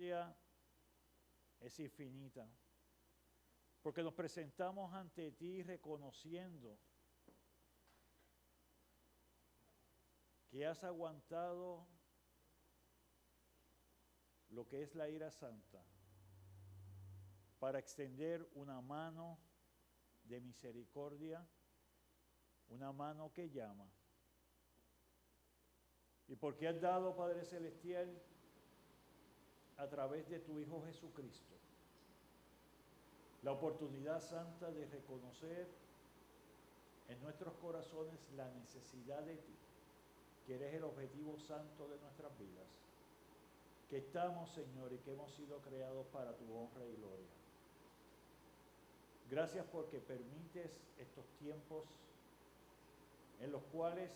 misericordia es infinita, porque nos presentamos ante ti reconociendo que has aguantado lo que es la ira santa para extender una mano de misericordia, una mano que llama. Y porque has dado, Padre Celestial, a través de tu Hijo Jesucristo, la oportunidad santa de reconocer en nuestros corazones la necesidad de ti, que eres el objetivo santo de nuestras vidas, que estamos, Señor, y que hemos sido creados para tu honra y gloria. Gracias porque permites estos tiempos en los cuales,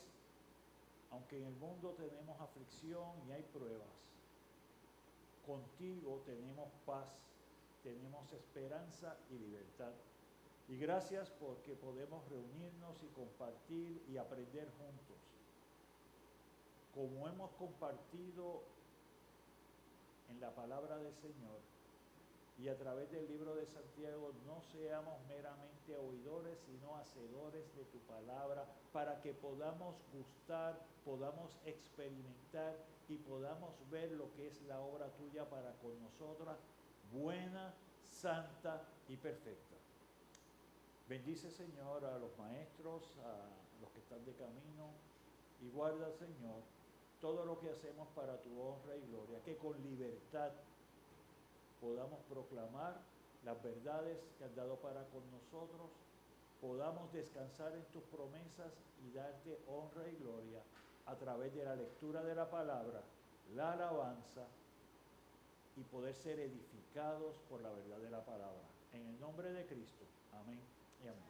aunque en el mundo tenemos aflicción y hay pruebas, contigo tenemos paz, tenemos esperanza y libertad. Y gracias porque podemos reunirnos y compartir y aprender juntos. Como hemos compartido en la palabra del Señor y a través del libro de Santiago, no seamos meramente oidores, sino hacedores de tu palabra, para que podamos gustar, podamos experimentar y podamos ver lo que es la obra tuya para con nosotras, buena, santa y perfecta. Bendice, Señor, a los maestros, a los que están de camino, y guarda, Señor, todo lo que hacemos para tu honra y gloria, que con libertad podamos proclamar las verdades que has dado para con nosotros, podamos descansar en tus promesas y darte honra y gloria a través de la lectura de la palabra, la alabanza y poder ser edificados por la verdad de la palabra. En el nombre de Cristo. Amén y amén.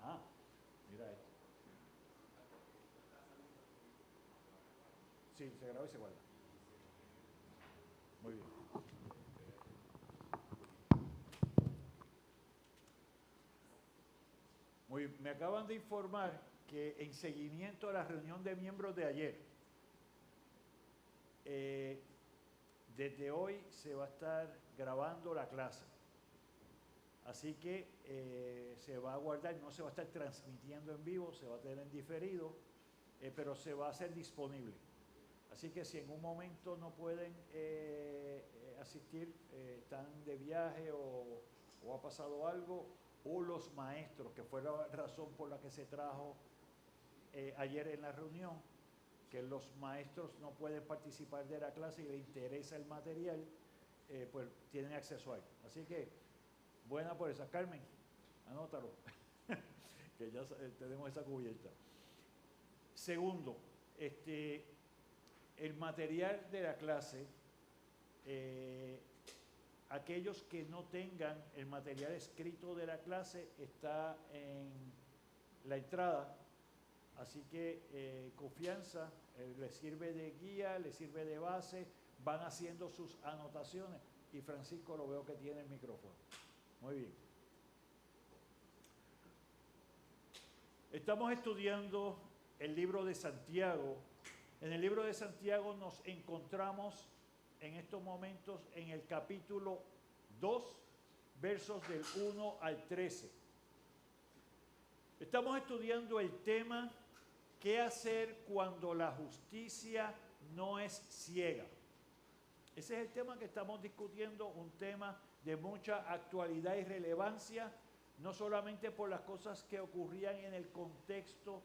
Ah, mira esto. Sí, se graba y se guarda. Muy bien. Muy bien. Me acaban de informar que en seguimiento a la reunión de miembros de ayer, desde hoy se va a estar grabando la clase. Así que se va a guardar, no se va a estar transmitiendo en vivo, se va a tener en diferido, pero se va a hacer disponible. Así que si en un momento no pueden asistir, están de viaje o ha pasado algo, o los maestros, que fue la razón por la que se trajo ayer en la reunión, que los maestros no pueden participar de la clase y les interesa el material, pues tienen acceso a él. Así que, buena por esa. Carmen, anótalo, que ya tenemos esa cubierta. Segundo, el material de la clase, aquellos que no tengan el material escrito de la clase está en la entrada, así que confianza, les sirve de guía, les sirve de base, van haciendo sus anotaciones y Francisco lo veo que tiene el micrófono. Muy bien. Estamos estudiando el libro de Santiago. En el libro de Santiago nos encontramos en estos momentos en el capítulo 2, versos del 1 al 13. Estamos estudiando el tema ¿qué hacer cuando la justicia no es ciega? Ese es el tema que estamos discutiendo, un tema de mucha actualidad y relevancia, no solamente por las cosas que ocurrían en el contexto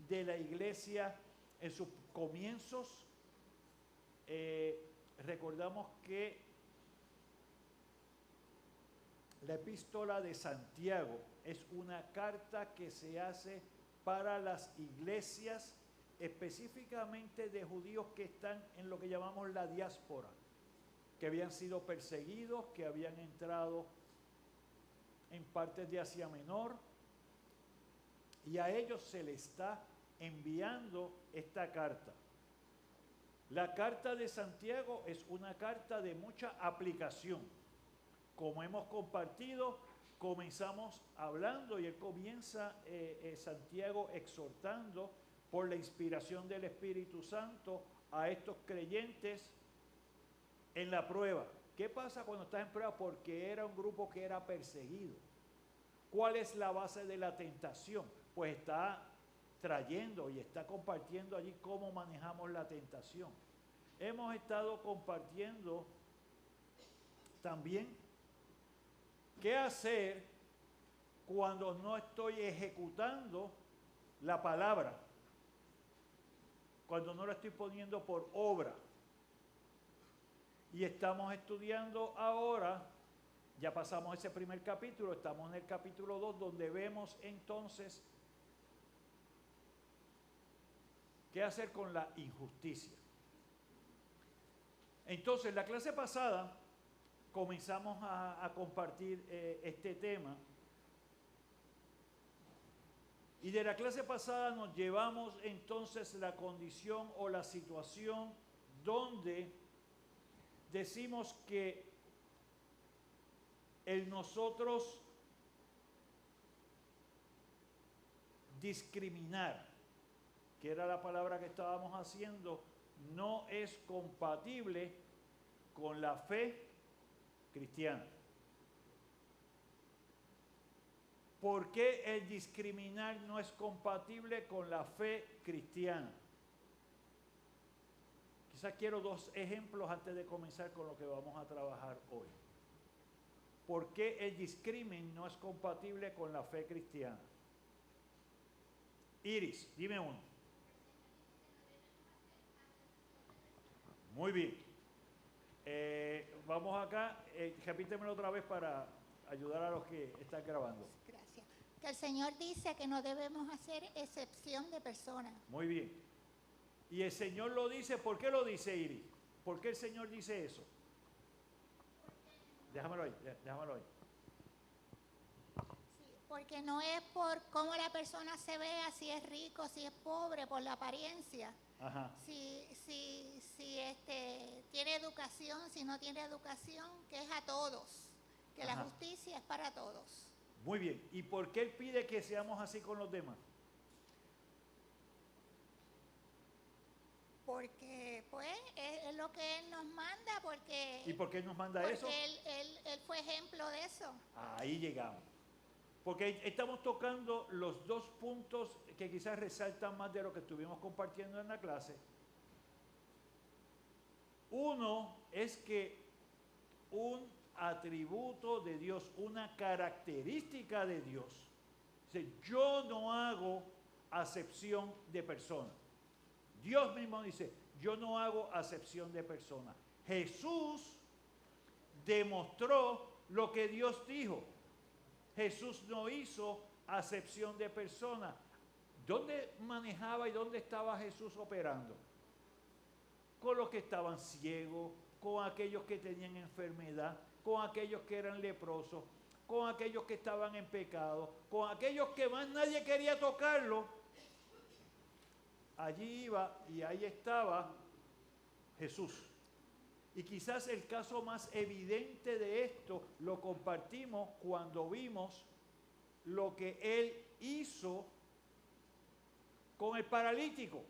de la iglesia en sus comienzos. Recordamos que la epístola de Santiago es una carta que se hace para las iglesias, específicamente de judíos que están en lo que llamamos la diáspora, que habían sido perseguidos, que habían entrado en partes de Asia Menor, y a ellos se les está enviando esta carta. La carta de Santiago es una carta de mucha aplicación. Como hemos compartido, comenzamos hablando y él comienza Santiago exhortando por la inspiración del Espíritu Santo a estos creyentes en la prueba. ¿Qué pasa cuando estás en prueba? Porque era un grupo que era perseguido. ¿Cuál es la base de la tentación? Pues está trayendo y está compartiendo allí cómo manejamos la tentación. Hemos estado compartiendo también qué hacer cuando no estoy ejecutando la palabra, cuando no la estoy poniendo por obra. Y estamos estudiando ahora, ya pasamos ese primer capítulo, estamos en el capítulo 2, donde vemos entonces qué hacer con la injusticia. Entonces, la clase pasada comenzamos a compartir este tema. Y de la clase pasada nos llevamos entonces la condición o la situación donde decimos que el nosotros discriminar, que era la palabra que estábamos haciendo, no es compatible con la fe cristiana. ¿Por qué el discriminar no es compatible con la fe cristiana? Quizás quiero dos ejemplos antes de comenzar con lo que vamos a trabajar hoy. ¿Por qué el discrimen no es compatible con la fe cristiana? Iris, dime uno. Muy bien. Vamos acá, repítemelo otra vez para ayudar a los que están grabando. Gracias. Que el Señor dice que no debemos hacer excepción de personas. Muy bien. Y el Señor lo dice, ¿por qué lo dice, Iris? ¿Por qué el Señor dice eso? Déjamelo ahí, déjamelo ahí. Sí, porque no es por cómo la persona se vea, si es rico, si es pobre, por la apariencia. Ajá. Si tiene educación, si no tiene educación, que es a todos, que Ajá. la justicia es para todos. Muy bien. ¿Y por qué Él pide que seamos así con los demás? Porque, pues, es lo que Él nos manda, porque... ¿Y por qué Él nos manda porque eso? Él fue ejemplo de eso. Ahí llegamos. Porque estamos tocando los dos puntos que quizás resaltan más de lo que estuvimos compartiendo en la clase. Uno es que un atributo de Dios, una característica de Dios. Dice, yo no hago acepción de personas. Dios mismo dice, yo no hago acepción de personas. Jesús demostró lo que Dios dijo. Jesús no hizo acepción de personas. ¿Dónde manejaba y dónde estaba Jesús operando? Con los que estaban ciegos, con aquellos que tenían enfermedad, con aquellos que eran leprosos, con aquellos que estaban en pecado, con aquellos que más nadie quería tocarlo. Allí iba y ahí estaba Jesús. Y quizás el caso más evidente de esto lo compartimos cuando vimos lo que Él hizo con el paralítico,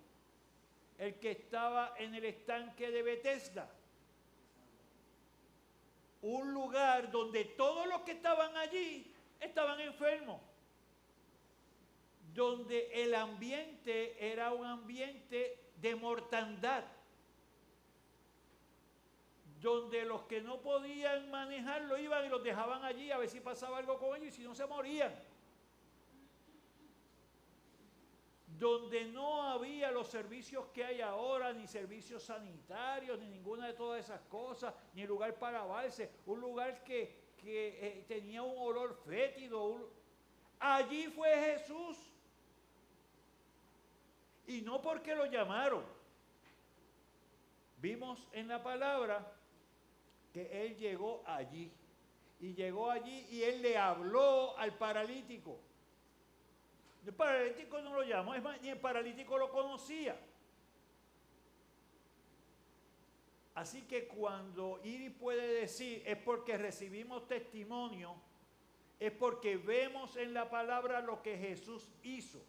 el que estaba en el estanque de Betesda. Un lugar donde todos los que estaban allí estaban enfermos. Donde el ambiente era un ambiente de mortandad. Donde los que no podían manejarlo iban y los dejaban allí a ver si pasaba algo con ellos y si no se morían. Donde no había los servicios que hay ahora, ni servicios sanitarios, ni ninguna de todas esas cosas, ni lugar para lavarse, un lugar que tenía un olor fétido. Allí fue Jesús. Y no porque lo llamaron. Vimos en la palabra que Él llegó allí. Y llegó allí y Él le habló al paralítico. El paralítico no lo llamó, es más, ni el paralítico lo conocía. Así que cuando Iris puede decir es porque recibimos testimonio, es porque vemos en la palabra lo que Jesús hizo,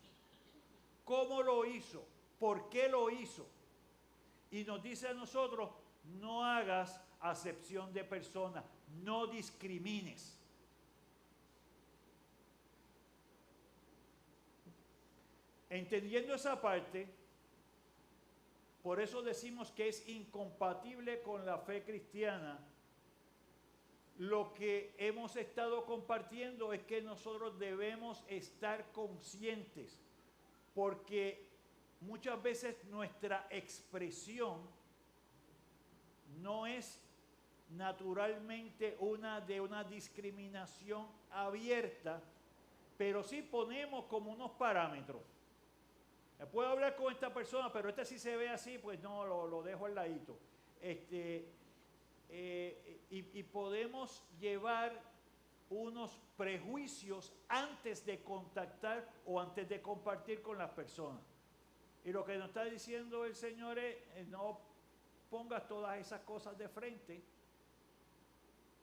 cómo lo hizo, por qué lo hizo. Y nos dice a nosotros, no hagas acepción de personas, no discrimines. Entendiendo esa parte, por eso decimos que es incompatible con la fe cristiana. Lo que hemos estado compartiendo es que nosotros debemos estar conscientes, porque muchas veces nuestra expresión no es naturalmente de una discriminación abierta, pero sí ponemos como unos parámetros. Puedo hablar con esta persona, pero este sí se ve así, pues no, lo dejo al ladito. Y podemos llevar unos prejuicios antes de contactar o antes de compartir con las personas. Y lo que nos está diciendo el Señor es, no pongas todas esas cosas de frente,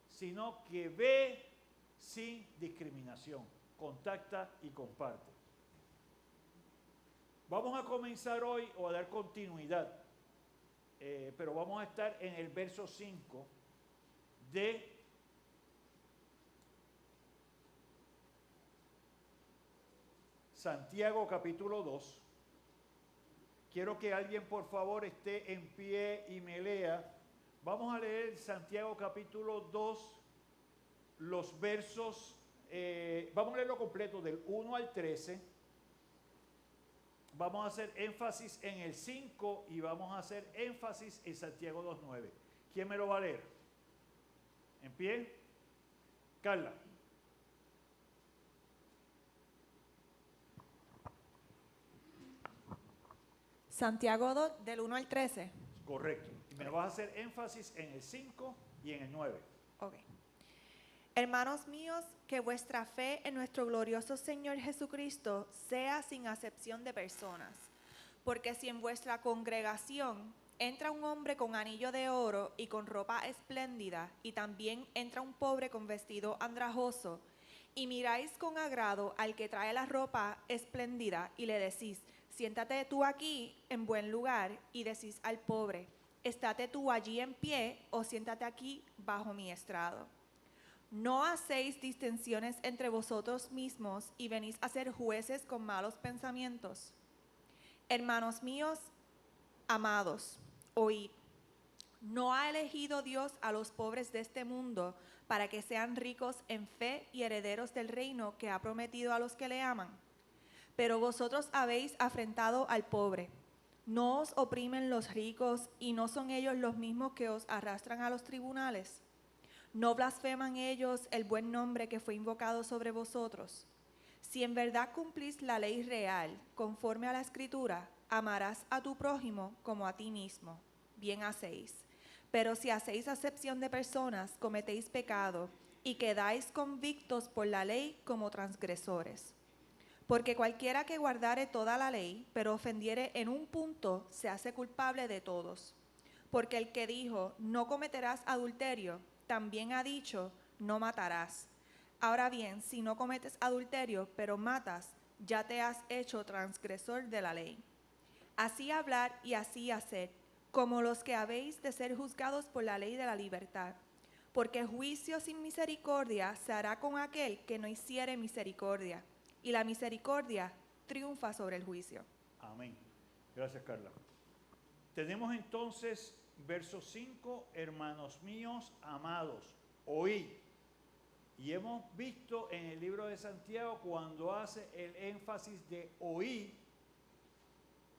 sino que ve sin discriminación, contacta y comparte. Vamos a comenzar hoy o a dar continuidad, pero vamos a estar en el verso 5 de Santiago capítulo 2. Quiero que alguien por favor esté en pie y me lea. Vamos a leer Santiago capítulo 2, los versos, vamos a leerlo completo del 1 al 13. Vamos a hacer énfasis en el 5 y vamos a hacer énfasis en Santiago 2:9. ¿Quién me lo va a leer? ¿En pie? Carla. Santiago 2, del 1 al 13. Correcto. Y me vas a hacer énfasis en el 5 y en el 9. Ok. Hermanos míos, que vuestra fe en nuestro glorioso Señor Jesucristo sea sin acepción de personas. Porque si en vuestra congregación entra un hombre con anillo de oro y con ropa espléndida, y también entra un pobre con vestido andrajoso, y miráis con agrado al que trae la ropa espléndida, y le decís, siéntate tú aquí en buen lugar, y decís al pobre, estate tú allí en pie, o siéntate aquí bajo mi estrado. No hacéis distinciones entre vosotros mismos y venís a ser jueces con malos pensamientos. Hermanos míos, amados, oíd. ¿No ha elegido Dios a los pobres de este mundo para que sean ricos en fe y herederos del reino que ha prometido a los que le aman? Pero vosotros habéis afrentado al pobre. ¿No os oprimen los ricos y no son ellos los mismos que os arrastran a los tribunales? ¿No blasfeman ellos el buen nombre que fue invocado sobre vosotros? Si en verdad cumplís la ley real, conforme a la Escritura, amarás a tu prójimo como a ti mismo. Bien hacéis. Pero si hacéis acepción de personas, cometéis pecado y quedáis convictos por la ley como transgresores. Porque cualquiera que guardare toda la ley, pero ofendiere en un punto, se hace culpable de todos. Porque el que dijo, no cometerás adulterio, también ha dicho, no matarás. Ahora bien, si no cometes adulterio, pero matas, ya te has hecho transgresor de la ley. Así hablar y así hacer, como los que habéis de ser juzgados por la ley de la libertad. Porque juicio sin misericordia se hará con aquel que no hiciere misericordia, y la misericordia triunfa sobre el juicio. Amén. Gracias, Carla. Tenemos entonces verso 5, hermanos míos, amados, oíd. Y hemos visto en el libro de Santiago cuando hace el énfasis de oíd,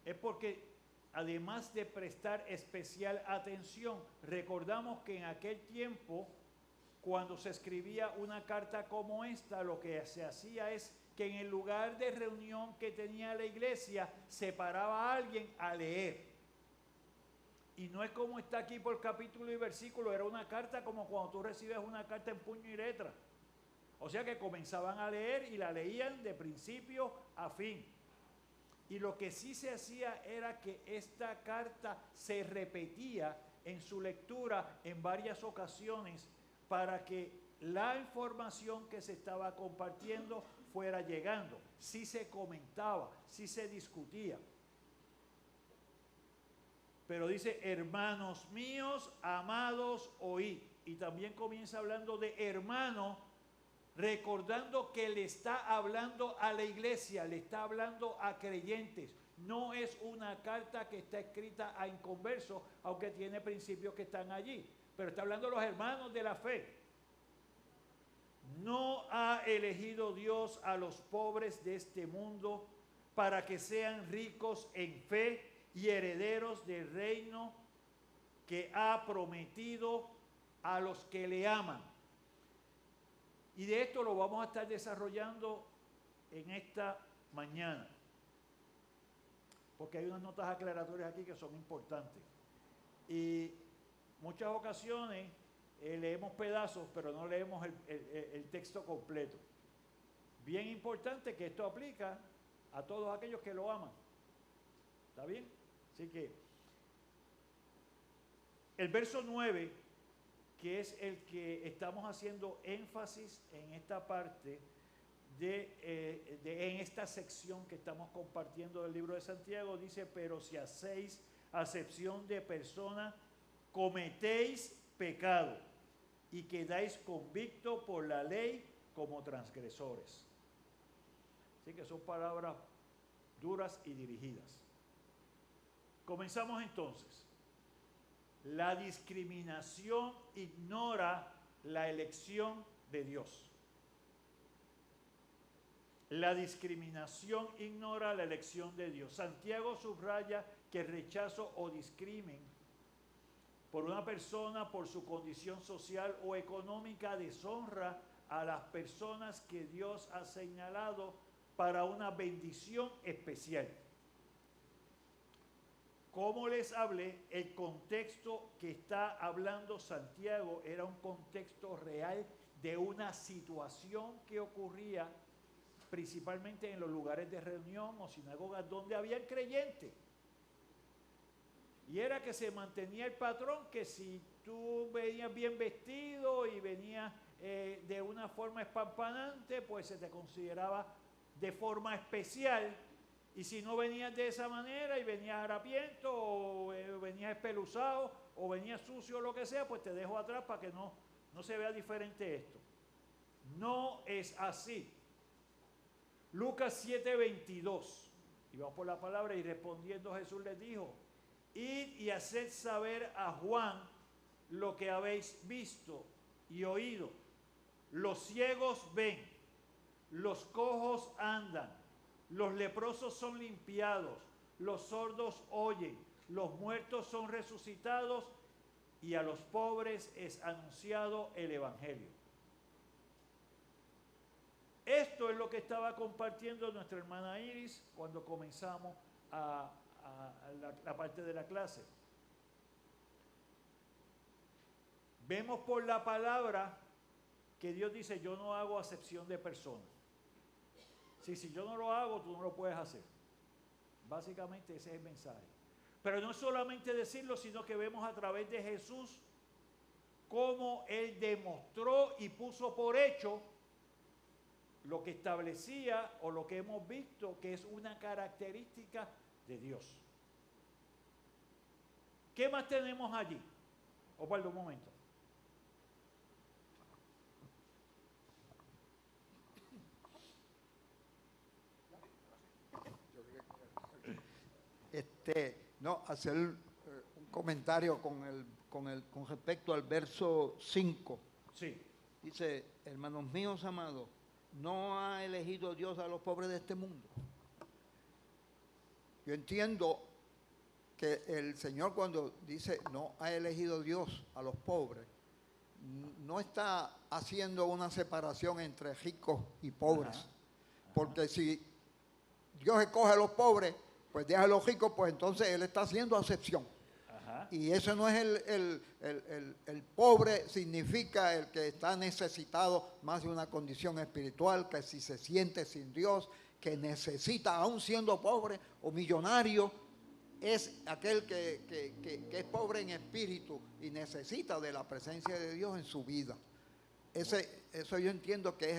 es porque además de prestar especial atención, recordamos que en aquel tiempo, cuando se escribía una carta como esta, lo que se hacía es que en el lugar de reunión que tenía la iglesia, se paraba a alguien a leer. Y no es como está aquí por capítulo y versículo, era una carta como cuando tú recibes una carta en puño y letra. O sea que comenzaban a leer y la leían de principio a fin. Y lo que sí se hacía era que esta carta se repetía en su lectura en varias ocasiones para que la información que se estaba compartiendo fuera llegando. Sí se comentaba, sí se discutía. Pero dice, hermanos míos, amados, oíd. Y también comienza hablando de hermano, recordando que le está hablando a la iglesia, le está hablando a creyentes. No es una carta que está escrita a inconversos, aunque tiene principios que están allí. Pero está hablando a los hermanos de la fe. No ha elegido Dios a los pobres de este mundo para que sean ricos en fe y herederos del reino que ha prometido a los que le aman. Y de esto lo vamos a estar desarrollando en esta mañana, porque hay unas notas aclaratorias aquí que son importantes. Y muchas ocasiones leemos pedazos, pero no leemos el texto completo. Bien importante que esto aplica a todos aquellos que lo aman. ¿Está bien? Así que el verso 9, que es el que estamos haciendo énfasis en esta parte, en esta sección que estamos compartiendo del libro de Santiago, dice, pero si hacéis acepción de persona, cometéis pecado y quedáis convictos por la ley como transgresores. Así que son palabras duras y dirigidas. Comenzamos entonces. La discriminación ignora la elección de Dios. La discriminación ignora la elección de Dios. Santiago subraya que el rechazo o discrimen por una persona por su condición social o económica deshonra a las personas que Dios ha señalado para una bendición especial. Como les hablé, el contexto que está hablando Santiago era un contexto real de una situación que ocurría principalmente en los lugares de reunión o sinagogas donde había creyentes. Y era que se mantenía el patrón que si tú venías bien vestido y venías de una forma espampanante, pues se te consideraba de forma especial. Y si no venías de esa manera y venías harapiento o venías espeluzado o venías sucio o lo que sea, pues te dejo atrás para que no se vea diferente esto. No es así. Lucas 7:22. Y vamos por la palabra, y respondiendo Jesús les dijo, id y haced saber a Juan lo que habéis visto y oído. Los ciegos ven, los cojos andan, los leprosos son limpiados, los sordos oyen, los muertos son resucitados y a los pobres es anunciado el evangelio. Esto es lo que estaba compartiendo nuestra hermana Iris cuando comenzamos a la parte de la clase. Vemos por la palabra que Dios dice, yo no hago acepción de personas. Si yo no lo hago, tú no lo puedes hacer. Básicamente ese es el mensaje. Pero no es solamente decirlo, sino que vemos a través de Jesús cómo Él demostró y puso por hecho lo que establecía o lo que hemos visto que es una característica de Dios. ¿Qué más tenemos allí? Osvaldo, un momento. Hacer un comentario con respecto al verso 5. Sí. Dice, hermanos míos amados, ¿no ha elegido Dios a los pobres de este mundo? Yo entiendo que el Señor cuando dice, no ha elegido Dios a los pobres, no está haciendo una separación entre ricos y pobres. Ajá. Porque si Dios escoge a los pobres, pues deja a los ricos, pues entonces Él está haciendo acepción. Ajá. Y eso no es el pobre, significa el que está necesitado más de una condición espiritual, que si se siente sin Dios, que necesita, aún siendo pobre o millonario, es aquel que es pobre en espíritu y necesita de la presencia de Dios en su vida. Eso yo entiendo que es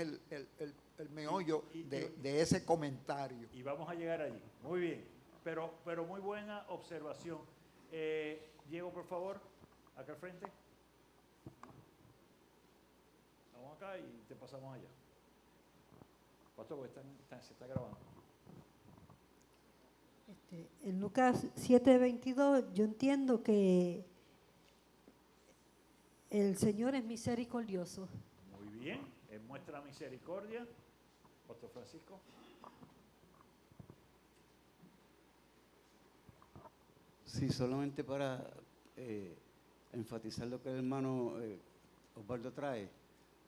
el meollo de ese comentario. Y vamos a llegar allí. Muy bien, pero muy buena observación. Diego, por favor, acá al frente. Vamos acá y te pasamos allá. Pastor, porque se está grabando. En Lucas 7:22 yo entiendo que el Señor es misericordioso. Muy bien, Él muestra misericordia. Pastor Francisco. Sí, solamente para enfatizar lo que el hermano Osvaldo trae,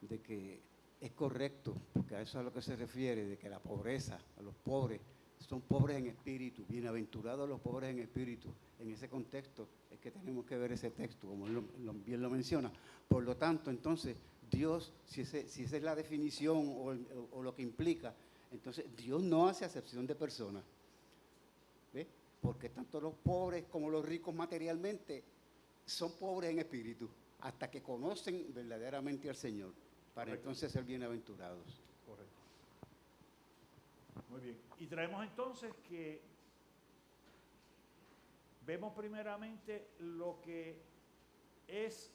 de que es correcto, porque a eso es a lo que se refiere, de que la pobreza, a los pobres, son pobres en espíritu, bienaventurados los pobres en espíritu. En ese contexto es que tenemos que ver ese texto, como él bien lo menciona. Por lo tanto, entonces, Dios, si esa es la definición o lo que implica, entonces Dios no hace acepción de personas. ¿Ve? Porque tanto los pobres como los ricos materialmente son pobres en espíritu, hasta que conocen verdaderamente al Señor, para Correcto. entonces ser bienaventurados. Correcto. Muy bien. Y traemos entonces que vemos primeramente lo que es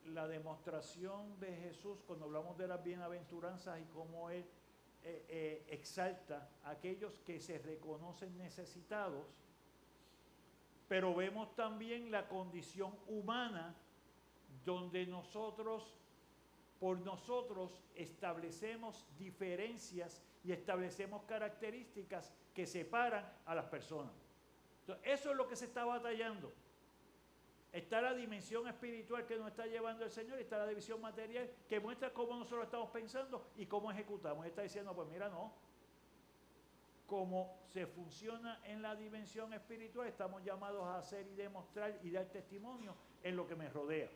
la demostración de Jesús cuando hablamos de las bienaventuranzas y cómo Él exalta a aquellos que se reconocen necesitados, pero vemos también la condición humana donde por nosotros establecemos diferencias y establecemos características que separan a las personas. Entonces, eso es lo que se está batallando. Está la dimensión espiritual que nos está llevando el Señor y está la división material que muestra cómo nosotros estamos pensando y cómo ejecutamos. Él está diciendo, pues mira, no. Como se funciona en la dimensión espiritual, estamos llamados a hacer y demostrar y dar testimonio en lo que me rodea.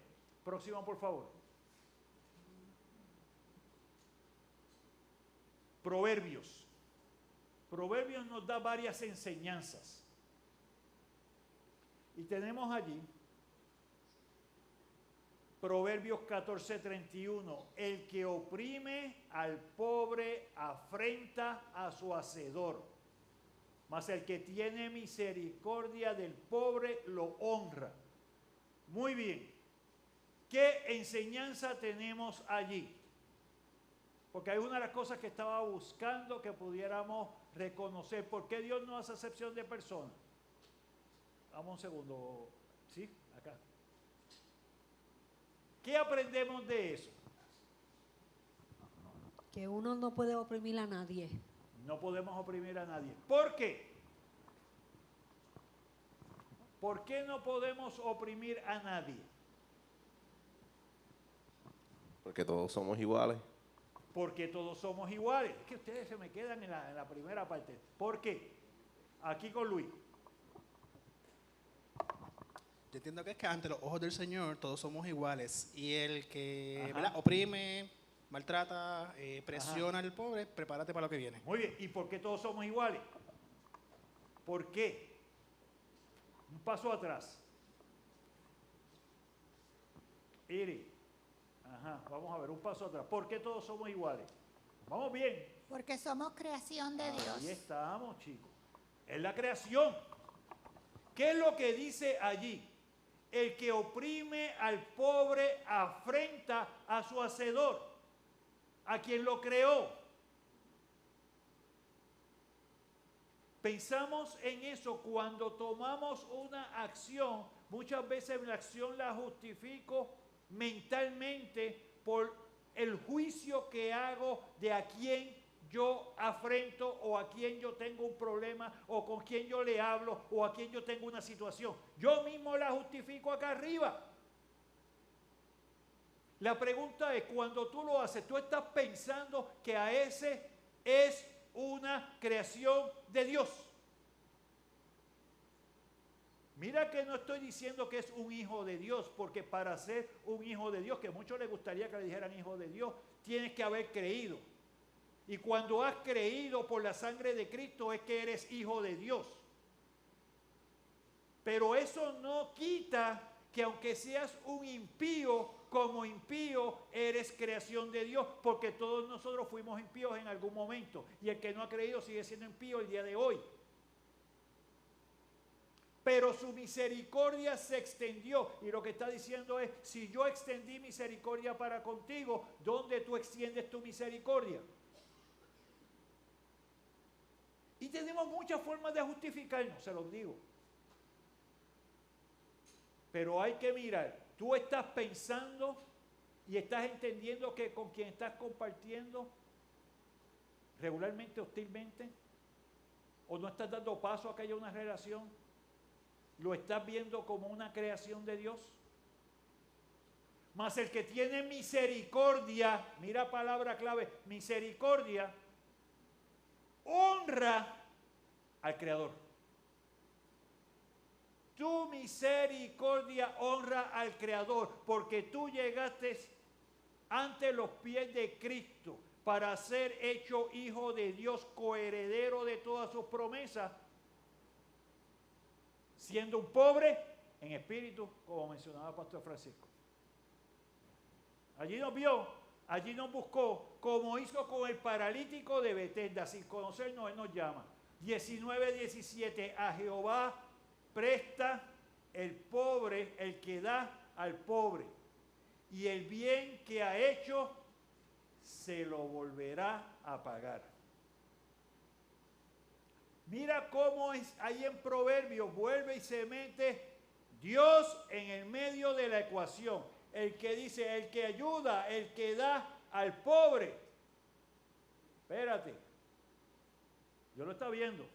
Próximo, por favor. Proverbios. Proverbios nos da varias enseñanzas. Y tenemos allí Proverbios 14:31. El que oprime al pobre afrenta a su hacedor, mas el que tiene misericordia del pobre lo honra. Muy bien. ¿Qué enseñanza tenemos allí? Porque hay una de las cosas que estaba buscando que pudiéramos reconocer. ¿Por qué Dios no hace acepción de personas? Vamos un segundo. ¿Sí? Acá. ¿Qué aprendemos de eso? Que uno no puede oprimir a nadie. No podemos oprimir a nadie. ¿Por qué? ¿Por qué no podemos oprimir a nadie? Porque todos somos iguales. Porque todos somos iguales. Es que ustedes se me quedan en la primera parte. ¿Por qué? Aquí con Luis. Yo entiendo que es que ante los ojos del Señor todos somos iguales. Y el que Ajá. ¿verdad? Oprime, maltrata, presiona al pobre, prepárate para lo que viene. Muy bien. ¿Y por qué todos somos iguales? ¿Por qué? Un paso atrás. Iri. Ajá, vamos a ver, un paso atrás. ¿Por qué todos somos iguales? Vamos bien. Porque somos creación de Ahí Dios. estamos, chicos. Es la creación. ¿Qué es lo que dice allí? El que oprime al pobre afrenta a su hacedor, a quien lo creó. Pensamos en eso cuando tomamos una acción. Muchas veces la acción la justifico mentalmente por el juicio que hago de a quién yo afrento o a quién yo tengo un problema o con quién yo le hablo o a quién yo tengo una situación. Yo mismo la justifico acá arriba. La pregunta es, cuando tú lo haces, tú estás pensando que a ese es una creación de Dios. Mira que no estoy diciendo que es un hijo de Dios, porque para ser un hijo de Dios, que a muchos les gustaría que le dijeran hijo de Dios, tienes que haber creído. Y cuando has creído por la sangre de Cristo es que eres hijo de Dios. Pero eso no quita que aunque seas un impío, como impío eres creación de Dios, porque todos nosotros fuimos impíos en algún momento, y el que no ha creído sigue siendo impío el día de hoy. Pero su misericordia se extendió, y lo que está diciendo es, si yo extendí misericordia para contigo, ¿dónde tú extiendes tu misericordia? Y tenemos muchas formas de justificarnos, se los digo. Pero hay que mirar, tú estás pensando y estás entendiendo que con quien estás compartiendo regularmente, hostilmente, o no estás dando paso a que haya una relación, lo estás viendo como una creación de Dios. Mas el que tiene misericordia, mira palabra clave, misericordia, honra al Creador. Tu misericordia honra al Creador, porque tú llegaste ante los pies de Cristo para ser hecho hijo de Dios, coheredero de todas sus promesas, siendo un pobre en espíritu, como mencionaba el pastor Francisco. Allí nos vio, allí nos buscó, como hizo con el paralítico de Betesda, sin conocernos, Él nos llama. 19:17, a Jehová presta el pobre, el que da al pobre, y el bien que ha hecho se lo volverá a pagar. Mira cómo es ahí en Proverbios, vuelve y se mete Dios en el medio de la ecuación. El que dice, el que ayuda, el que da al pobre. Espérate, Dios lo está viendo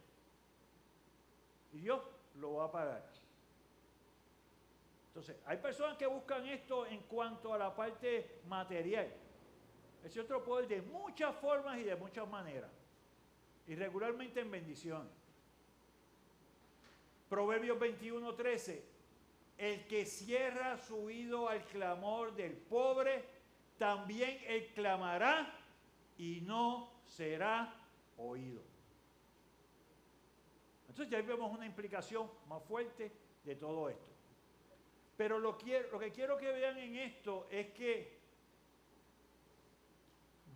y Dios lo va a pagar. Entonces, hay personas que buscan esto en cuanto a la parte material. Ese otro poder de muchas formas y de muchas maneras, y regularmente en bendiciones. Proverbios 21:13, el que cierra su oído al clamor del pobre, también él clamará y no será oído. Entonces ya vemos una implicación más fuerte de todo esto. Pero lo que quiero que vean en esto es que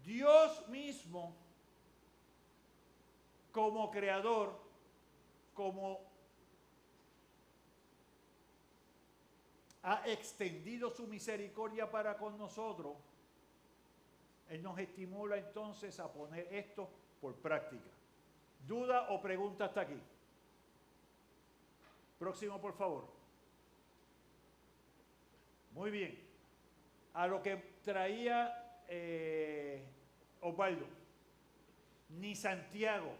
Dios mismo, como creador, como ha extendido su misericordia para con nosotros, Él nos estimula entonces a poner esto por práctica. ¿Duda o pregunta hasta aquí? Próximo, por favor. Muy bien. A lo que traía Osvaldo. Ni Santiago,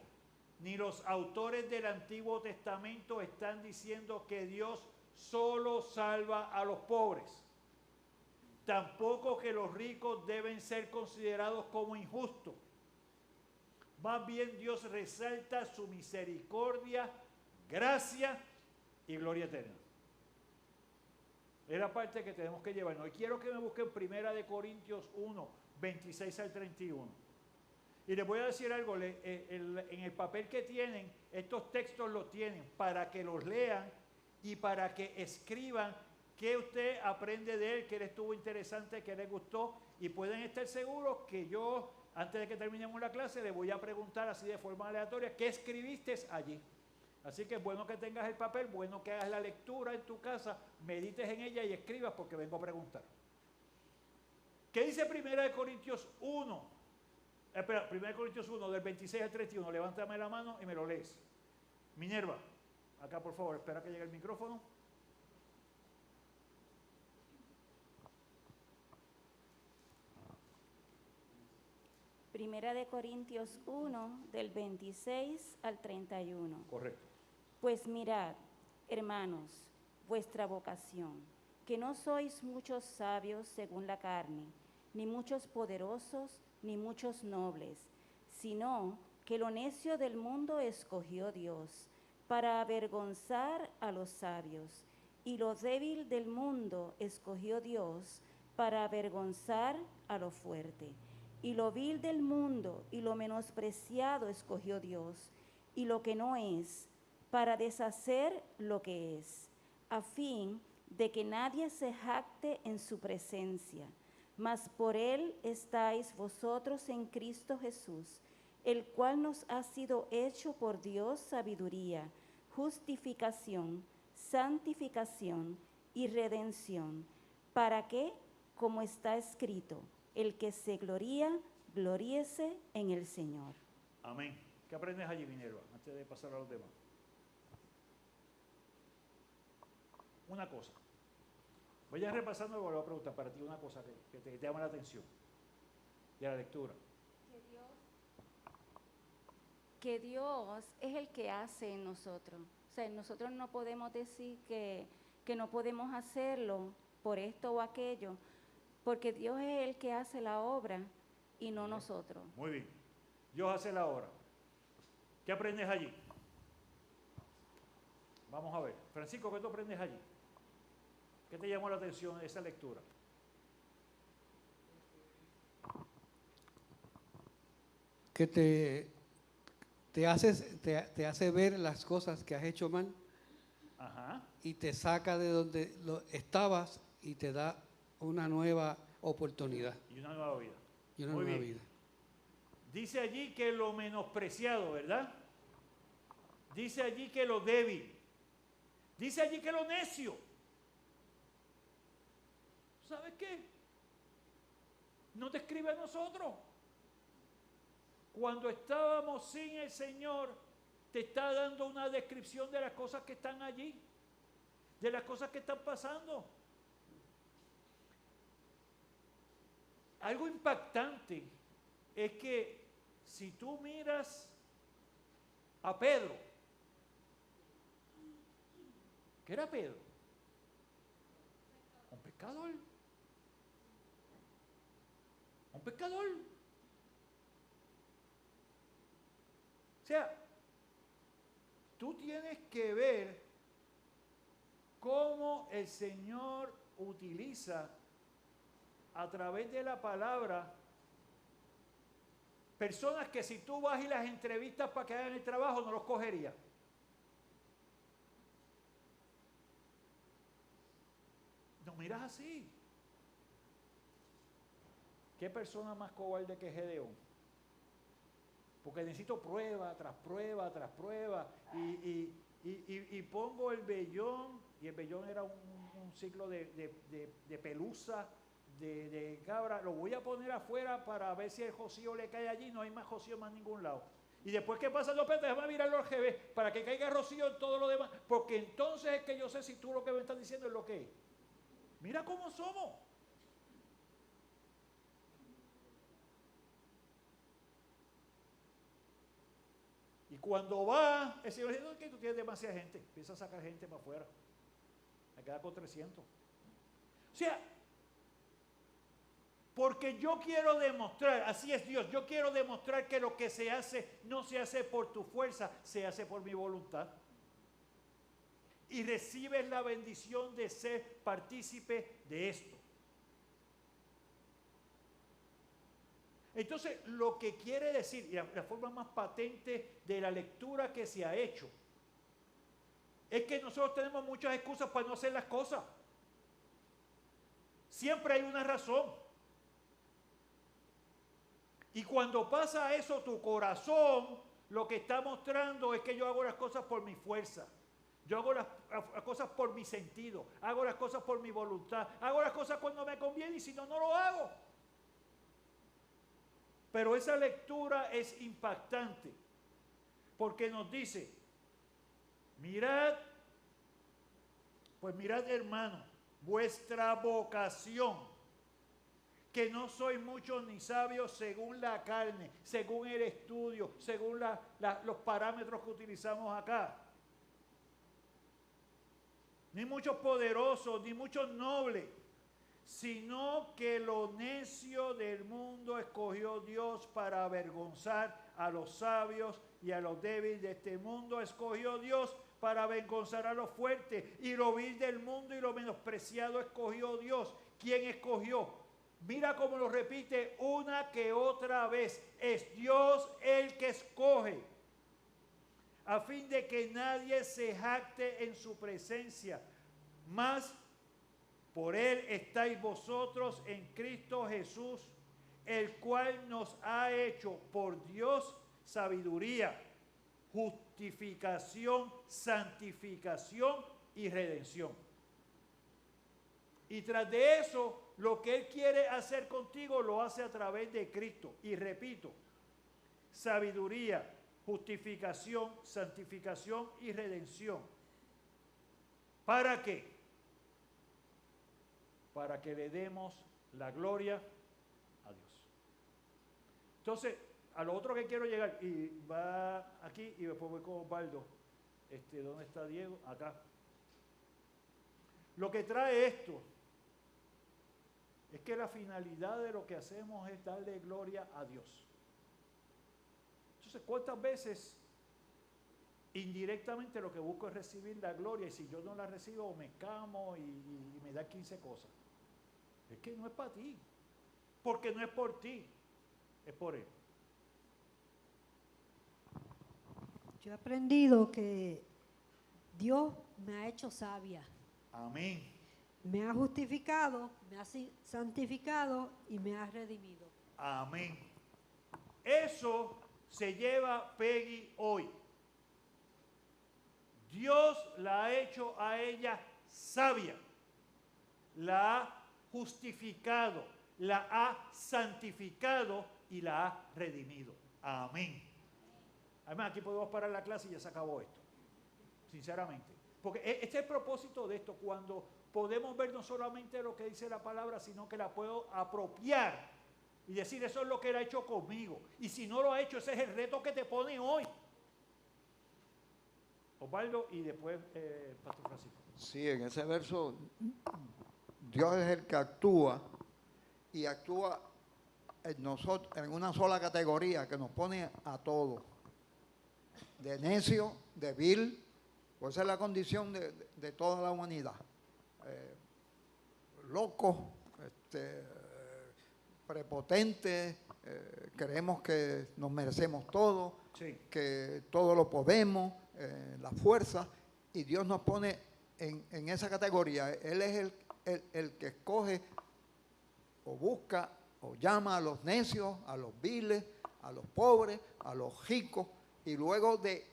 ni los autores del Antiguo Testamento están diciendo que Dios solo salva a los pobres. Tampoco que los ricos deben ser considerados como injustos. Más bien Dios resalta su misericordia, gracia y gloria eterna. Es la parte que tenemos que llevarnos. Y quiero que me busquen 1 Corintios 1, 26 al 31. Y les voy a decir algo, en el papel que tienen, estos textos los tienen para que los lean y para que escriban qué usted aprende de él, qué le estuvo interesante, qué le gustó, y pueden estar seguros que yo, antes de que terminemos la clase, les voy a preguntar así de forma aleatoria, ¿qué escribiste allí? Así que es bueno que tengas el papel, bueno que hagas la lectura en tu casa, medites en ella y escribas porque vengo a preguntar. ¿Qué dice 1 Corintios 1? 1 Corintios 1, del 26 al 31. Levántame la mano y me lo lees. Minerva, acá por favor, espera que llegue el micrófono. Primera de Corintios 1, del 26 al 31. Correcto. Pues mirad, hermanos, vuestra vocación, que no sois muchos sabios según la carne, ni muchos poderosos, ni muchos nobles, sino que lo necio del mundo escogió Dios, para avergonzar a los sabios, y lo débil del mundo escogió Dios, para avergonzar a lo fuerte. Y lo vil del mundo y lo menospreciado escogió Dios, y lo que no es, para deshacer lo que es, a fin de que nadie se jacte en su presencia. Mas por él estáis vosotros en Cristo Jesús, el cual nos ha sido hecho por Dios sabiduría, justificación, santificación y redención, para que, como está escrito, el que se gloría, gloríese en el Señor. Amén. ¿Qué aprendes allí, Minerva, antes de pasar a los demás? Una cosa. Voy a repasando y voy a preguntar para ti una cosa que te llama la atención de la lectura. Que Dios es el que hace en nosotros. O sea, nosotros no podemos decir que no podemos hacerlo por esto o aquello, porque Dios es el que hace la obra y no nosotros. Muy bien. Dios hace la obra. ¿Qué aprendes allí? Vamos a ver. Francisco, ¿qué tú aprendes allí? ¿Qué te llamó la atención de esa lectura? Que te hace ver las cosas que has hecho mal. Ajá. Y te saca de donde estabas y te da una nueva oportunidad. Y una nueva vida. Y una Muy nueva bien. vida. Dice allí que lo menospreciado, ¿verdad? Dice allí que lo débil. Dice allí que lo necio. ¿Sabes qué? No te escribe a nosotros. Cuando estábamos sin el Señor, te está dando una descripción de las cosas que están allí, de las cosas que están pasando. Algo impactante es que si tú miras a Pedro, ¿qué era Pedro? Un pescador. Un pescador. O sea, tú tienes que ver cómo el Señor utiliza a través de la palabra personas que si tú vas y las entrevistas para que hagan el trabajo no los cogería. No miras así. ¿Qué persona más cobarde que Gedeón? Porque necesito prueba tras prueba tras prueba y pongo el vellón, y el vellón era un ciclo de pelusa, de cabra, lo voy a poner afuera para ver si el jocío le cae allí, no hay más jocío más en ningún lado. Y después que pasa, no, pero déjame mirarlo al revés, para que caiga rocío en todo lo demás, porque entonces es que yo sé si tú lo que me estás diciendo es lo que es. Mira cómo somos. Y cuando va, el Señor dice, no, que tú tienes demasiada gente, empieza a sacar gente para afuera, me queda con 300. O sea, porque yo quiero demostrar, así es Dios, yo quiero demostrar que lo que se hace no se hace por tu fuerza, se hace por mi voluntad. Y recibes la bendición de ser partícipe de esto. Entonces, lo que quiere decir, y la forma más patente de la lectura que se ha hecho, es que nosotros tenemos muchas excusas para no hacer las cosas. Siempre hay una razón. Y cuando pasa eso, tu corazón lo que está mostrando es que yo hago las cosas por mi fuerza. Yo hago las cosas por mi sentido. Hago las cosas por mi voluntad. Hago las cosas cuando me conviene y si no, no lo hago. Pero esa lectura es impactante porque nos dice, mirad, pues mirad hermano, vuestra vocación, que no sois muchos ni sabios según la carne, según el estudio, según los parámetros que utilizamos acá. Ni muchos poderosos, ni muchos nobles, sino que lo necio del mundo escogió Dios para avergonzar a los sabios, y a los débiles de este mundo escogió Dios para avergonzar a los fuertes, y lo vil del mundo y lo menospreciado escogió Dios. ¿Quién escogió? Mira cómo lo repite una que otra vez. Es Dios el que escoge. a fin de que nadie se jacte en su presencia. Mas por él estáis vosotros en Cristo Jesús, el cual nos ha hecho por Dios sabiduría, justificación, santificación y redención. Y tras de eso, lo que Él quiere hacer contigo lo hace a través de Cristo. Y repito, sabiduría, justificación, santificación y redención. ¿Para qué? Para que le demos la gloria a Dios. Entonces, a lo otro que quiero llegar, y va aquí y después voy con Osvaldo. ¿Dónde está Diego? Acá. Lo que trae esto es que la finalidad de lo que hacemos es darle gloria a Dios. Entonces, ¿cuántas veces indirectamente lo que busco es recibir la gloria? Y si yo no la recibo, me escamo y me da 15 cosas. Es que no es para ti, porque no es por ti, es por Él. Yo he aprendido que Dios me ha hecho sabia. Amén. Me ha justificado, me ha santificado y me ha redimido. Amén. Eso se lleva Peggy hoy. Dios la ha hecho a ella sabia. La ha justificado, la ha santificado y la ha redimido. Amén. Además, aquí podemos parar la clase y ya se acabó esto. Sinceramente. Porque este es el propósito de esto, cuando podemos ver no solamente lo que dice la palabra, sino que la puedo apropiar y decir, eso es lo que Él ha hecho conmigo. Y si no lo ha hecho, ese es el reto que te pone hoy. Osvaldo y después Pastor Francisco. Sí, en ese verso, Dios es el que actúa y actúa en nosotros en una sola categoría que nos pone a todos. De necio, de vil, pues esa es la condición de toda la humanidad. Locos, prepotentes, creemos que nos merecemos todo, Sí. que todo lo podemos, la fuerza, y Dios nos pone en esa categoría. Él es el que escoge o busca o llama a los necios, a los viles, a los pobres, a los ricos, y luego de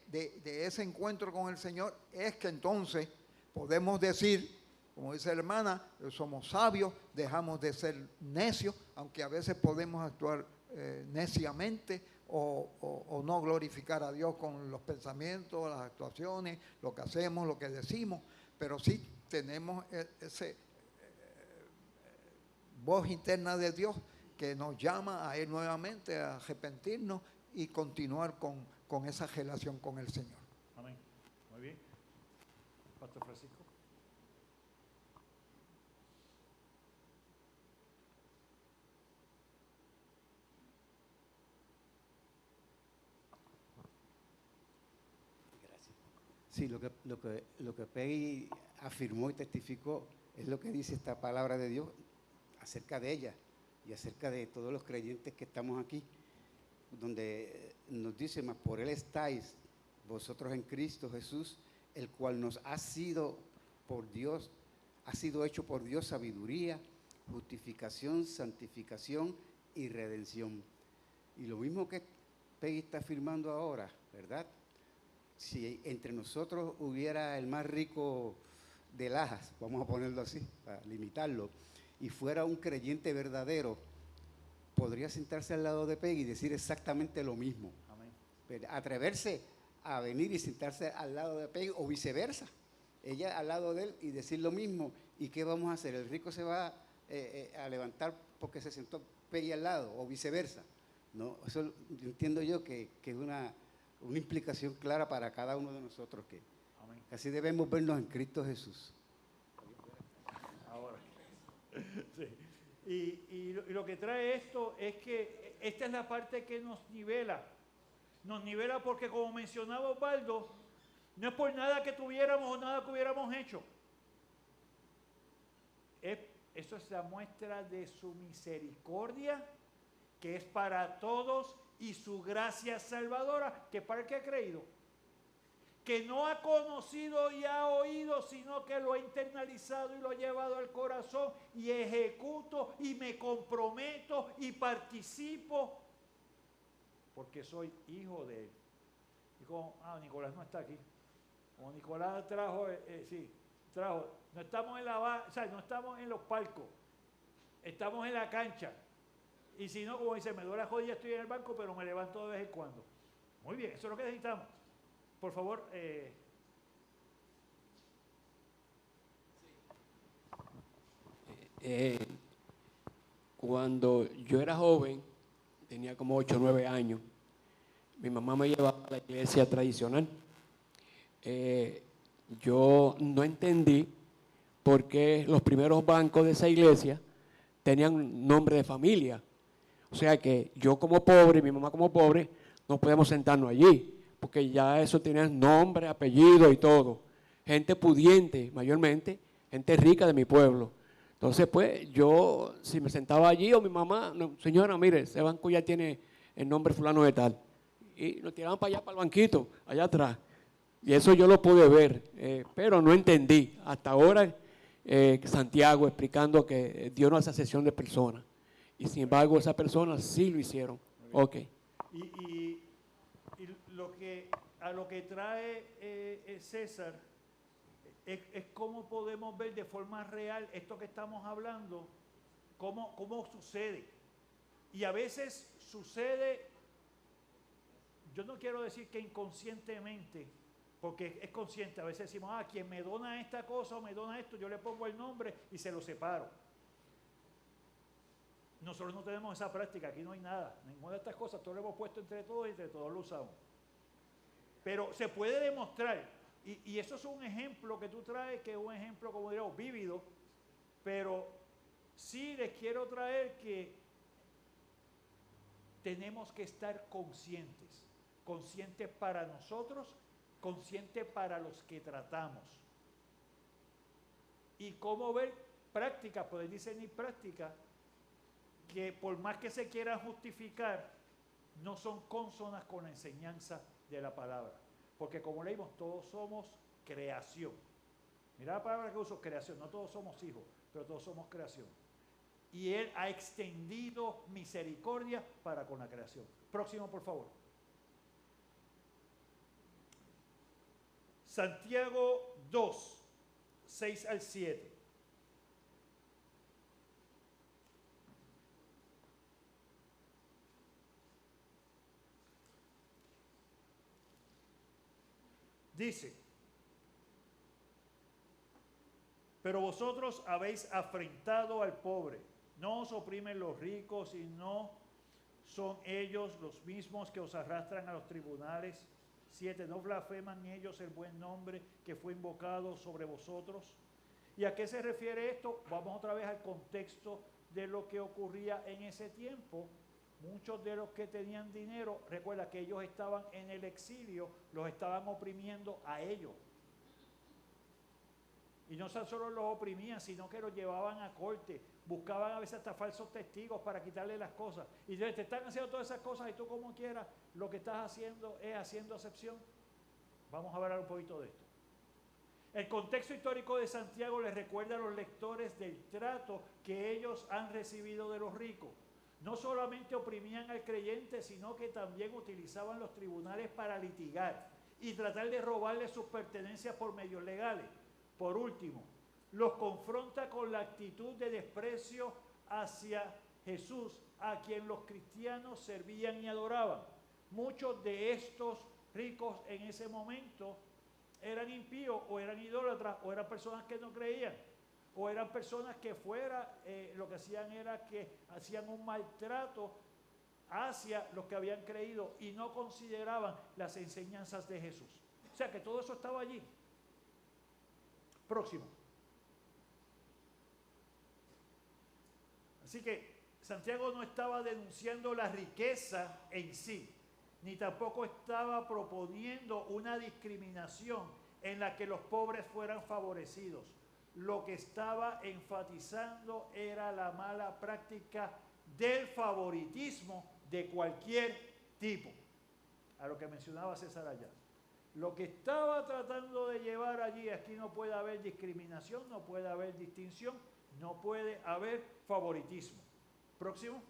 ese encuentro con el Señor es que entonces podemos decir, como dice la hermana, somos sabios, dejamos de ser necios, aunque a veces podemos actuar neciamente o no glorificar a Dios con los pensamientos, las actuaciones, lo que hacemos, lo que decimos, pero sí tenemos ese voz interna de Dios que nos llama a Él nuevamente, a arrepentirnos y continuar con esa relación con el Señor. Amén. Muy bien. Pastor Francisco. Gracias. Sí, lo que Peggy afirmó y testificó es lo que dice esta palabra de Dios acerca de ella y acerca de todos los creyentes que estamos aquí, donde nos dice, mas por Él estáis vosotros en Cristo Jesús, el cual nos ha sido por Dios, ha sido hecho por Dios sabiduría, justificación, santificación y redención. Y lo mismo que Peggy está afirmando ahora, ¿verdad? Si entre nosotros hubiera el más rico de Lajas, vamos a ponerlo así, para limitarlo, y fuera un creyente verdadero, podría sentarse al lado de Peggy y decir exactamente lo mismo. Amén. Pero atreverse a venir y sentarse al lado de Peggy o viceversa. Ella al lado de él y decir lo mismo. ¿Y qué vamos a hacer? ¿El rico se va a levantar porque se sentó Peggy al lado o viceversa? No, eso entiendo yo que es una implicación clara para cada uno de nosotros, que Amén. así debemos vernos en Cristo Jesús. Ahora. Sí. Y lo que trae esto es que esta es la parte que nos nivela. Nos nivela porque, como mencionaba Osvaldo, no es por nada que tuviéramos o nada que hubiéramos hecho. Eso es la muestra de su misericordia, que es para todos, y su gracia salvadora, que para el que ha creído. que no ha conocido y ha oído, sino que lo ha internalizado y lo ha llevado al corazón, y ejecuto y me comprometo y participo porque soy hijo de él. Y como, Nicolás no está aquí. Como Nicolás trajo, no estamos no estamos en los palcos, estamos en la cancha. Y si no, como dice, me duele la rodilla, estoy en el banco, pero me levanto de vez en cuando. Muy bien, eso es lo que necesitamos. Por favor. Cuando yo era joven, tenía como 8 o 9 años, mi mamá me llevaba a la iglesia tradicional. Yo no entendí por qué los primeros bancos de esa iglesia tenían nombre de familia. O sea que yo como pobre y mi mamá como pobre no podíamos sentarnos allí, porque ya eso tenía nombre, apellido y todo. Gente pudiente, mayormente, gente rica de mi pueblo. Entonces, pues, yo, si me sentaba allí o mi mamá, no, señora, mire, ese banco ya tiene el nombre fulano de tal. Y nos tiraban para allá, para el banquito, allá atrás. Y eso yo lo pude ver, pero no entendí. Hasta ahora, Santiago explicando que Dios no hace acepción de personas. Y sin embargo, esas personas sí lo hicieron. Ok. Y a lo que trae César es cómo podemos ver de forma real esto que estamos hablando, cómo sucede. Y a veces sucede, yo no quiero decir que inconscientemente, porque es consciente. A veces decimos, quien me dona esta cosa o me dona esto, yo le pongo el nombre y se lo separo. Nosotros no tenemos esa práctica, aquí no hay nada, ninguna de estas cosas, todo lo hemos puesto entre todos y entre todos lo usamos. Pero se puede demostrar, y eso es un ejemplo que tú traes, que es un ejemplo, como diríamos, vívido, pero sí les quiero traer que tenemos que estar conscientes para nosotros, conscientes para los que tratamos. Y cómo ver prácticas, poder discernir prácticas, que por más que se quieran justificar, no son cónsonas con la enseñanza de la palabra. Porque como leímos, todos somos creación. Mira la palabra que uso, creación. No todos somos hijos, pero todos somos creación. Y Él ha extendido misericordia para con la creación. Próximo, por favor. Santiago 2, 6 al 7. Dice, pero vosotros habéis afrentado al pobre, no os oprimen los ricos y no son ellos los mismos que os arrastran a los tribunales. 7, no blasfeman ellos el buen nombre que fue invocado sobre vosotros. ¿Y a qué se refiere esto? Vamos otra vez al contexto de lo que ocurría en ese tiempo. Muchos de los que tenían dinero, recuerda que ellos estaban en el exilio, los estaban oprimiendo a ellos. Y no solo los oprimían, sino que los llevaban a corte, buscaban a veces hasta falsos testigos para quitarle las cosas. Y entonces te están haciendo todas esas cosas y tú como quieras, lo que estás haciendo es haciendo acepción. Vamos a hablar un poquito de esto. El contexto histórico de Santiago les recuerda a los lectores del trato que ellos han recibido de los ricos. No solamente oprimían al creyente, sino que también utilizaban los tribunales para litigar y tratar de robarle sus pertenencias por medios legales. Por último, los confronta con la actitud de desprecio hacia Jesús, a quien los cristianos servían y adoraban. Muchos de estos ricos en ese momento eran impíos o eran idólatras o eran personas que no creían. O eran personas que lo que hacían era que hacían un maltrato hacia los que habían creído y no consideraban las enseñanzas de Jesús. O sea que todo eso estaba allí. Próximo. Así que Santiago no estaba denunciando la riqueza en sí, ni tampoco estaba proponiendo una discriminación en la que los pobres fueran favorecidos. Lo que estaba enfatizando era la mala práctica del favoritismo de cualquier tipo, a lo que mencionaba César allá. Lo que estaba tratando de llevar allí, aquí no puede haber discriminación, no puede haber distinción, no puede haber favoritismo. Próximo.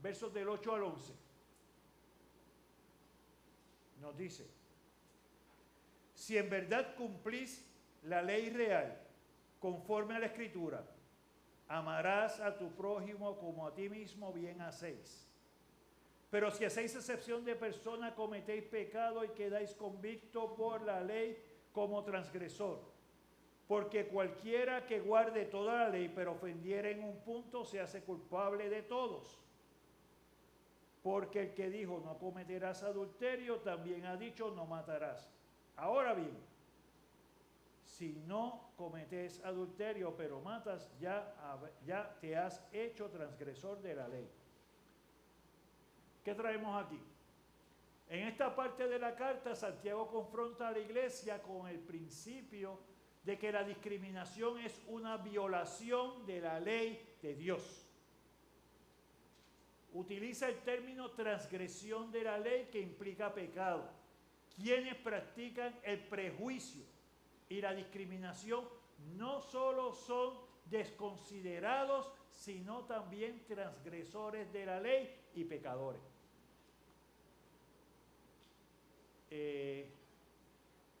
Versos del 8 al 11. Nos dice, si en verdad cumplís la ley real, conforme a la Escritura, amarás a tu prójimo como a ti mismo, bien hacéis. Pero si hacéis excepción de persona, cometéis pecado y quedáis convicto por la ley como transgresor. Porque cualquiera que guarde toda la ley, pero ofendiera en un punto, se hace culpable de todos. Porque el que dijo no cometerás adulterio, también ha dicho no matarás. Ahora bien, si no cometes adulterio, pero matas, ya te has hecho transgresor de la ley. ¿Qué traemos aquí? En esta parte de la carta, Santiago confronta a la iglesia con el principio de que la discriminación es una violación de la ley de Dios. Utiliza el término transgresión de la ley, que implica pecado. Quienes practican el prejuicio y la discriminación no solo son desconsiderados, sino también transgresores de la ley y pecadores.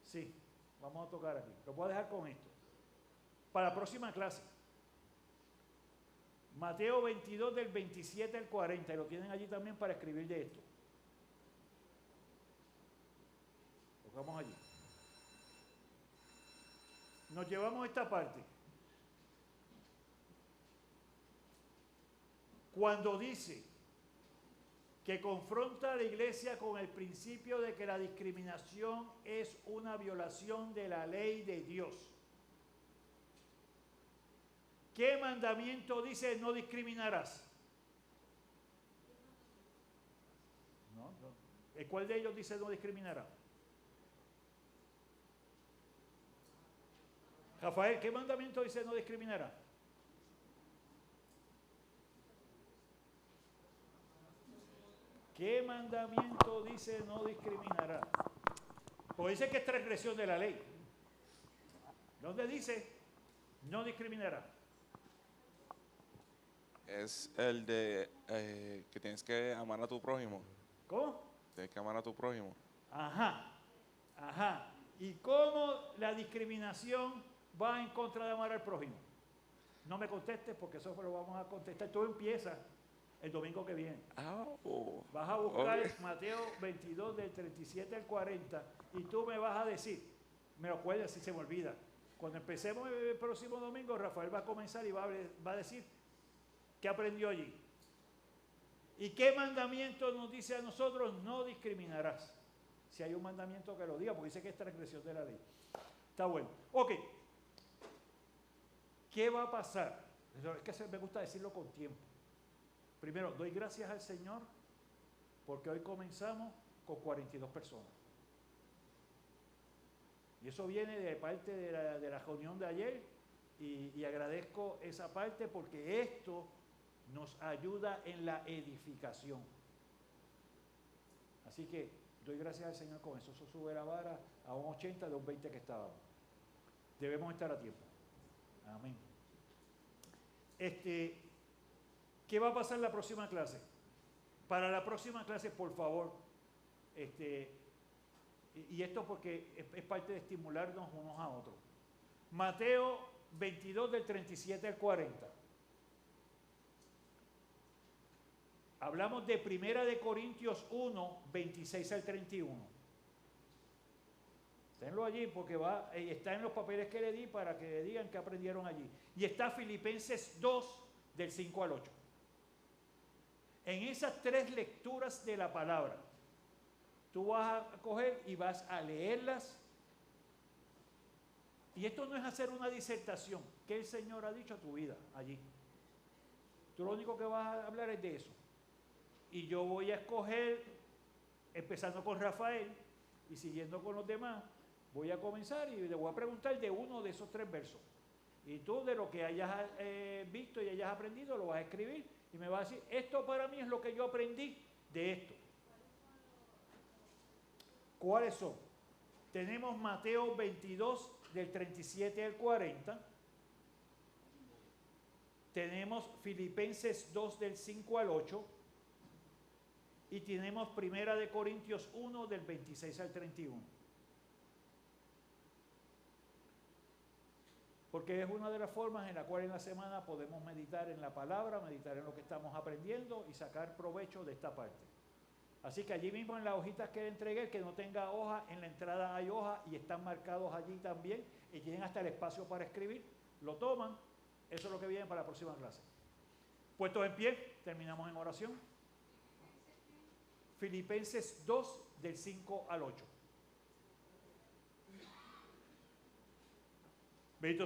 Sí, vamos a tocar aquí. Lo voy a dejar con esto. Para la próxima clase. Mateo 22 del 27 al 40, y lo tienen allí también para escribir de esto. Tocamos allí. Nos llevamos esta parte. Cuando dice que confronta a la iglesia con el principio de que la discriminación es una violación de la ley de Dios. ¿Qué mandamiento dice no discriminarás? No. ¿Cuál de ellos dice no discriminarás? Rafael, ¿qué mandamiento dice no discriminarás? ¿Qué mandamiento dice no discriminará? Pues dice que es transgresión de la ley. ¿Dónde dice no discriminará? Es el de que tienes que amar a tu prójimo. ¿Cómo? Tienes que amar a tu prójimo. Ajá. ¿Y cómo la discriminación va en contra de amar al prójimo? No me contestes, porque eso lo vamos a contestar. Todo empieza el domingo que viene. Vas a buscar Mateo 22 del 37 al 40 y tú me vas a decir, me lo acuerdas si se me olvida. Cuando empecemos el próximo domingo, Rafael va a comenzar y va a decir qué aprendió allí. ¿Y qué mandamiento nos dice a nosotros? No discriminarás. Si hay un mandamiento que lo diga, porque dice que es transgresión de la ley. Está bueno. Ok. ¿Qué va a pasar? Es que me gusta decirlo con tiempo. Primero, doy gracias al Señor porque hoy comenzamos con 42 personas. Y eso viene de parte de la reunión de ayer y agradezco esa parte porque esto nos ayuda en la edificación. Así que doy gracias al Señor con eso. Eso sube la vara a un 80 de un 20 que estábamos. Debemos estar a tiempo. Amén. ¿Qué va a pasar en la próxima clase? Para la próxima clase, por favor, y esto porque es parte de estimularnos unos a otros. Mateo 22 del 37 al 40. Hablamos de 1 de Corintios 1, 26 al 31. Tenlo allí porque está en los papeles que le di para que digan que aprendieron allí. Y está Filipenses 2, del 5 al 8. En esas tres lecturas de la palabra, tú vas a coger y vas a leerlas. Y esto no es hacer una disertación. ¿Qué el Señor ha dicho a tu vida allí? Tú lo único que vas a hablar es de eso. Y yo voy a escoger, empezando con Rafael y siguiendo con los demás, voy a comenzar y le voy a preguntar de uno de esos tres versos. Y tú de lo que hayas visto y hayas aprendido lo vas a escribir y me va a decir, esto para mí es lo que yo aprendí de esto. ¿Cuáles son? Tenemos Mateo 22 del 37 al 40. Tenemos Filipenses 2 del 5 al 8. Y tenemos Primera de Corintios 1 del 26 al 31. Porque es una de las formas en la cual en la semana podemos meditar en la palabra, meditar en lo que estamos aprendiendo y sacar provecho de esta parte. Así que allí mismo en las hojitas que le entregué, el que no tenga hoja, en la entrada hay hoja y están marcados allí también y tienen hasta el espacio para escribir, lo toman, eso es lo que viene para la próxima clase. Puestos en pie, terminamos en oración. Filipenses 2 del 5 al 8. Bendito